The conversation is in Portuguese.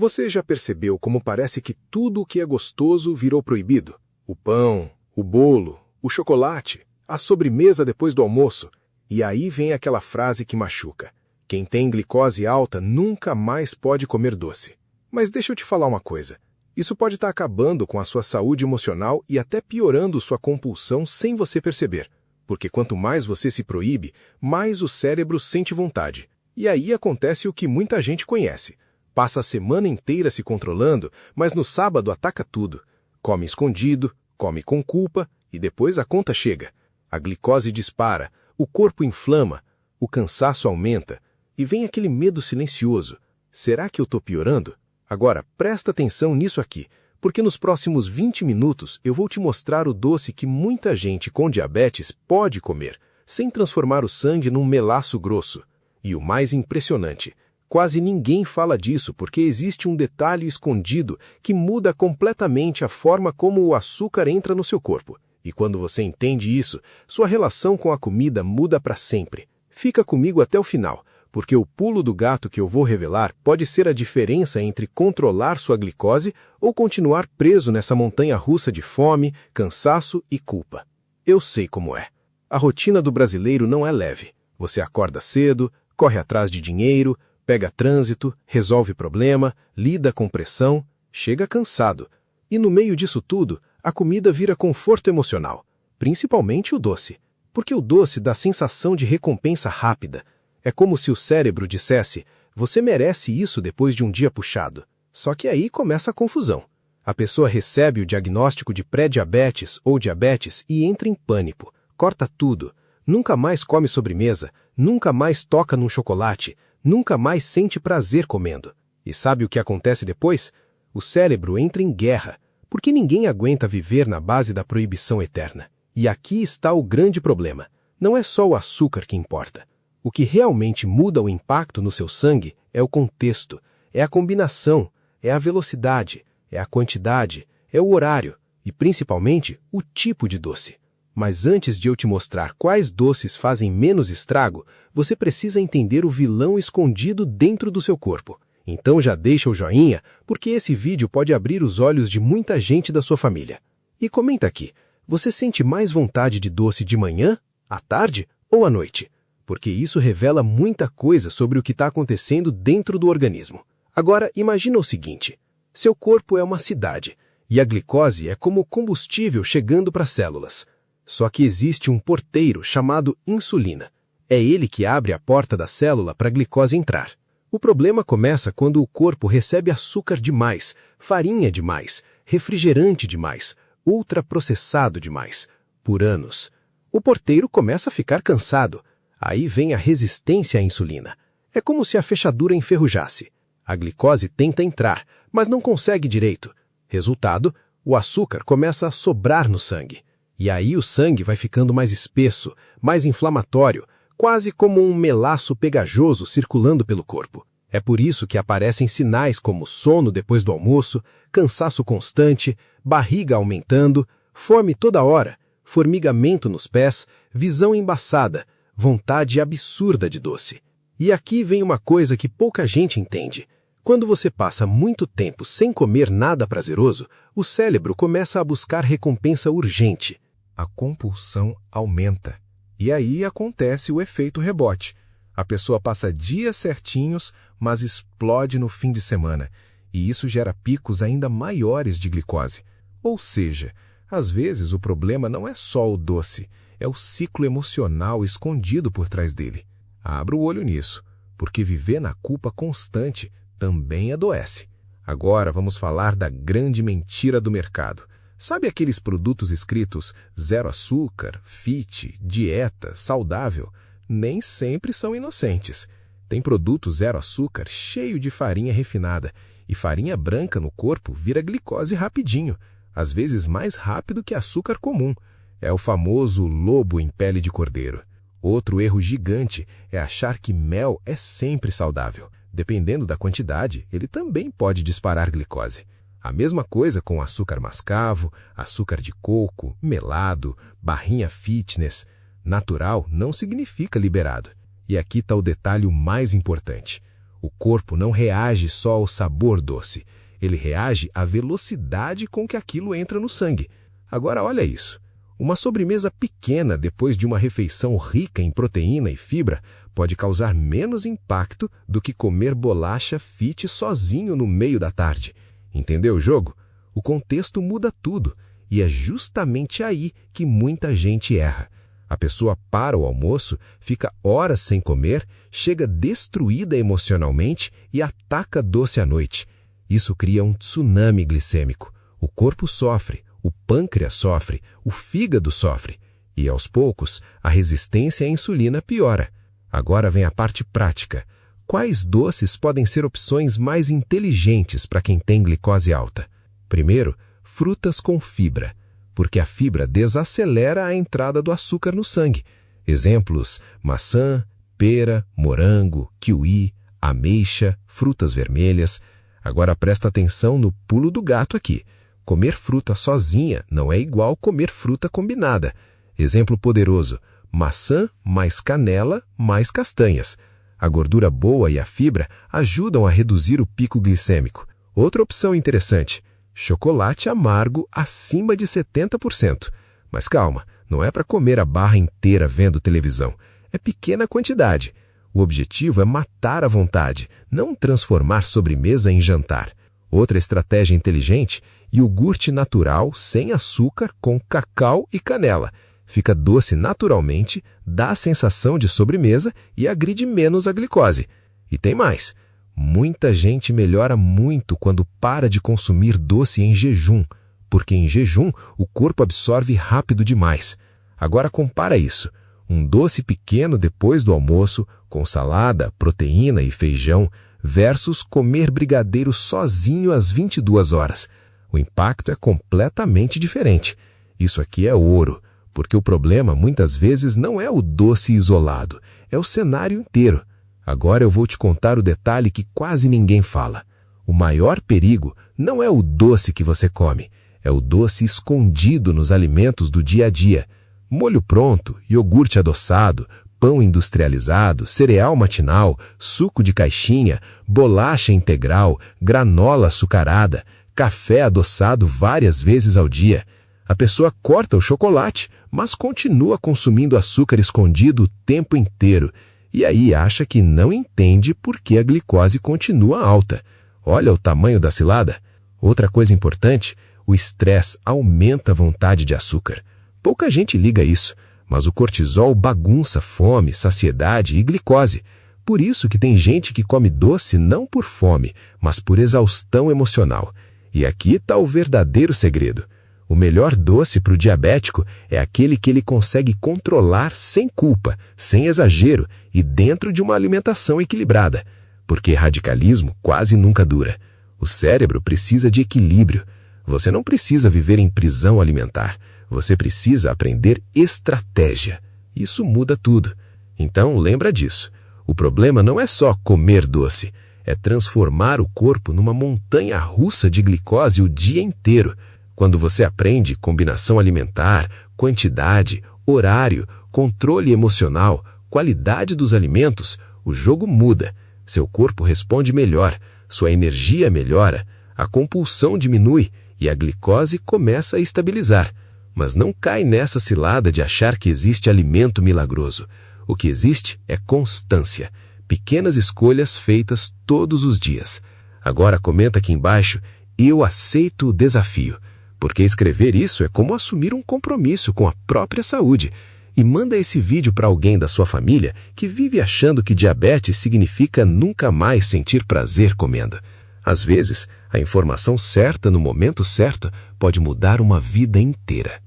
Você já percebeu como parece que tudo o que é gostoso virou proibido? O pão, o bolo, o chocolate, a sobremesa depois do almoço. E aí vem aquela frase que machuca. Quem tem glicose alta nunca mais pode comer doce. Mas deixa eu te falar uma coisa. Isso pode estar acabando com a sua saúde emocional e até piorando sua compulsão sem você perceber. Porque quanto mais você se proíbe, mais o cérebro sente vontade. E aí acontece o que muita gente conhece. Passa a semana inteira se controlando, mas no sábado ataca tudo. Come escondido, come com culpa e depois a conta chega. A glicose dispara, o corpo inflama, o cansaço aumenta e vem aquele medo silencioso. Será que eu estou piorando? Agora, presta atenção nisso aqui, porque nos próximos 20 minutos eu vou te mostrar o doce que muita gente com diabetes pode comer, sem transformar o sangue num melaço grosso. E o mais impressionante, quase ninguém fala disso porque existe um detalhe escondido que muda completamente a forma como o açúcar entra no seu corpo. E quando você entende isso, sua relação com a comida muda para sempre. Fica comigo até o final, porque o pulo do gato que eu vou revelar pode ser a diferença entre controlar sua glicose ou continuar preso nessa montanha-russa de fome, cansaço e culpa. Eu sei como é. A rotina do brasileiro não é leve. Você acorda cedo, corre atrás de dinheiro, pega trânsito, resolve problema, lida com pressão, chega cansado. E no meio disso tudo, a comida vira conforto emocional, principalmente o doce. Porque o doce dá sensação de recompensa rápida. É como se o cérebro dissesse, você merece isso depois de um dia puxado. Só que aí começa a confusão. A pessoa recebe o diagnóstico de pré-diabetes ou diabetes e entra em pânico, corta tudo, nunca mais come sobremesa, nunca mais toca num chocolate, nunca mais sente prazer comendo. E sabe o que acontece depois? O cérebro entra em guerra, porque ninguém aguenta viver na base da proibição eterna. E aqui está o grande problema. Não é só o açúcar que importa. O que realmente muda o impacto no seu sangue é o contexto, é a combinação, é a velocidade, é a quantidade, é o horário e, principalmente, o tipo de doce. Mas antes de eu te mostrar quais doces fazem menos estrago, você precisa entender o vilão escondido dentro do seu corpo. Então já deixa o joinha, porque esse vídeo pode abrir os olhos de muita gente da sua família. E comenta aqui, você sente mais vontade de doce de manhã, à tarde ou à noite? Porque isso revela muita coisa sobre o que está acontecendo dentro do organismo. Agora, imagina o seguinte, seu corpo é uma cidade, e a glicose é como combustível chegando para as células. Só que existe um porteiro chamado insulina. É ele que abre a porta da célula para a glicose entrar. O problema começa quando o corpo recebe açúcar demais, farinha demais, refrigerante demais, ultraprocessado demais, por anos. O porteiro começa a ficar cansado. Aí vem a resistência à insulina. É como se a fechadura enferrujasse. A glicose tenta entrar, mas não consegue direito. Resultado, o açúcar começa a sobrar no sangue. E aí o sangue vai ficando mais espesso, mais inflamatório, quase como um melaço pegajoso circulando pelo corpo. É por isso que aparecem sinais como sono depois do almoço, cansaço constante, barriga aumentando, fome toda hora, formigamento nos pés, visão embaçada, vontade absurda de doce. E aqui vem uma coisa que pouca gente entende. Quando você passa muito tempo sem comer nada prazeroso, o cérebro começa a buscar recompensa urgente. A compulsão aumenta. E aí acontece o efeito rebote. A pessoa passa dias certinhos, mas explode no fim de semana. E isso gera picos ainda maiores de glicose. Ou seja, às vezes o problema não é só o doce, é o ciclo emocional escondido por trás dele. Abra o olho nisso, porque viver na culpa constante também adoece. Agora vamos falar da grande mentira do mercado. Sabe aqueles produtos escritos zero açúcar, fit, dieta, saudável? Nem sempre são inocentes. Tem produto zero açúcar cheio de farinha refinada, e farinha branca no corpo vira glicose rapidinho, às vezes mais rápido que açúcar comum. É o famoso lobo em pele de cordeiro. Outro erro gigante é achar que mel é sempre saudável. Dependendo da quantidade, ele também pode disparar glicose. A mesma coisa com açúcar mascavo, açúcar de coco, melado, barrinha fitness. Natural não significa liberado. E aqui está o detalhe mais importante. O corpo não reage só ao sabor doce, ele reage à velocidade com que aquilo entra no sangue. Agora olha isso. Uma sobremesa pequena depois de uma refeição rica em proteína e fibra pode causar menos impacto do que comer bolacha fit sozinho no meio da tarde. Entendeu o jogo? O contexto muda tudo, e é justamente aí que muita gente erra. A pessoa para o almoço, fica horas sem comer, chega destruída emocionalmente e ataca doce à noite. Isso cria um tsunami glicêmico. O corpo sofre, o pâncreas sofre, o fígado sofre. E, aos poucos, a resistência à insulina piora. Agora vem a parte prática. Quais doces podem ser opções mais inteligentes para quem tem glicose alta? Primeiro, frutas com fibra, porque a fibra desacelera a entrada do açúcar no sangue. Exemplos: maçã, pera, morango, kiwi, ameixa, frutas vermelhas. Agora presta atenção no pulo do gato aqui. Comer fruta sozinha não é igual comer fruta combinada. Exemplo poderoso: maçã mais canela mais castanhas. A gordura boa e a fibra ajudam a reduzir o pico glicêmico. Outra opção interessante: chocolate amargo acima de 70%. Mas calma, não é para comer a barra inteira vendo televisão. É pequena quantidade. O objetivo é matar a vontade, não transformar sobremesa em jantar. Outra estratégia inteligente: iogurte natural sem açúcar com cacau e canela. Fica doce naturalmente, dá a sensação de sobremesa e agride menos a glicose. E tem mais. Muita gente melhora muito quando para de consumir doce em jejum, porque em jejum o corpo absorve rápido demais. Agora compara isso. Um doce pequeno depois do almoço, com salada, proteína e feijão, versus comer brigadeiro sozinho às 22 horas. O impacto é completamente diferente. Isso aqui é ouro, porque o problema muitas vezes não é o doce isolado, é o cenário inteiro. Agora eu vou te contar o detalhe que quase ninguém fala. O maior perigo não é o doce que você come, é o doce escondido nos alimentos do dia a dia. Molho pronto, iogurte adoçado, pão industrializado, cereal matinal, suco de caixinha, bolacha integral, granola açucarada, café adoçado várias vezes ao dia. A pessoa corta o chocolate, mas continua consumindo açúcar escondido o tempo inteiro. E aí acha que não entende por que a glicose continua alta. Olha o tamanho da cilada. Outra coisa importante: o estresse aumenta a vontade de açúcar. Pouca gente liga isso, mas o cortisol bagunça fome, saciedade e glicose. Por isso que tem gente que come doce não por fome, mas por exaustão emocional. E aqui está o verdadeiro segredo. O melhor doce para o diabético é aquele que ele consegue controlar sem culpa, sem exagero e dentro de uma alimentação equilibrada. Porque radicalismo quase nunca dura. O cérebro precisa de equilíbrio. Você não precisa viver em prisão alimentar. Você precisa aprender estratégia. Isso muda tudo. Então lembra disso. O problema não é só comer doce. É transformar o corpo numa montanha russa de glicose o dia inteiro. Quando você aprende combinação alimentar, quantidade, horário, controle emocional, qualidade dos alimentos, o jogo muda. Seu corpo responde melhor, sua energia melhora, a compulsão diminui e a glicose começa a estabilizar. Mas não cai nessa cilada de achar que existe alimento milagroso. O que existe é constância, pequenas escolhas feitas todos os dias. Agora comenta aqui embaixo: eu aceito o desafio. Porque escrever isso é como assumir um compromisso com a própria saúde. E manda esse vídeo para alguém da sua família que vive achando que diabetes significa nunca mais sentir prazer comendo. Às vezes, a informação certa no momento certo pode mudar uma vida inteira.